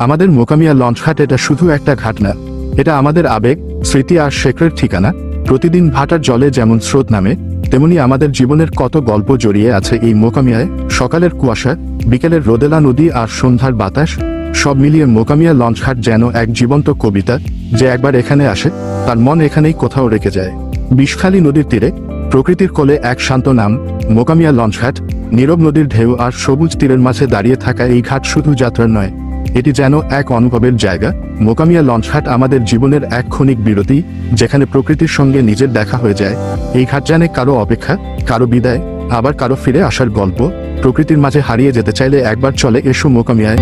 আমাদের মোকামিয়া লঞ্চঘাট এটা শুধু একটা ঘাট না, এটা আমাদের আবেগ, স্মৃতি আর শেখরের ঠিকানা। প্রতিদিন ভাটার জলে যেমন স্রোত নামে, তেমনি আমাদের জীবনের কত গল্প জড়িয়ে আছে এই মোকামিয়ায়। সকালের কুয়াশা, বিকেলের রোদেলা নদী আর সন্ধ্যার বাতাস, সব মিলিয়ে মোকামিয়া লঞ্চঘাট যেন এক জীবন্ত কবিতা। যে একবার এখানে আসে তার মন এখানেই কোথাও রেখে যায়। বিষখালী নদীর তীরে, প্রকৃতির কোলে এক শান্ত নাম, মোকামিয়া লঞ্চঘাট। নীরব নদীর ঢেউ আর সবুজ তীরের মাঝে দাঁড়িয়ে থাকা এই ঘাট শুধু যাত্রার নয়, এটি যেন এক অনুভবের জায়গা। মোকামিয়া লঞ্চঘাট আমাদের জীবনের এক ক্ষণিক বিরতি, যেখানে প্রকৃতির সঙ্গে নিজের দেখা হয়ে যায়। এই ঘাট জানে কারো অপেক্ষা, কারো বিদায়, আবার কারো ফিরে আসার গল্প। প্রকৃতির মাঝে হারিয়ে যেতে চাইলে একবার চলে এসো মোকামিয়ায়।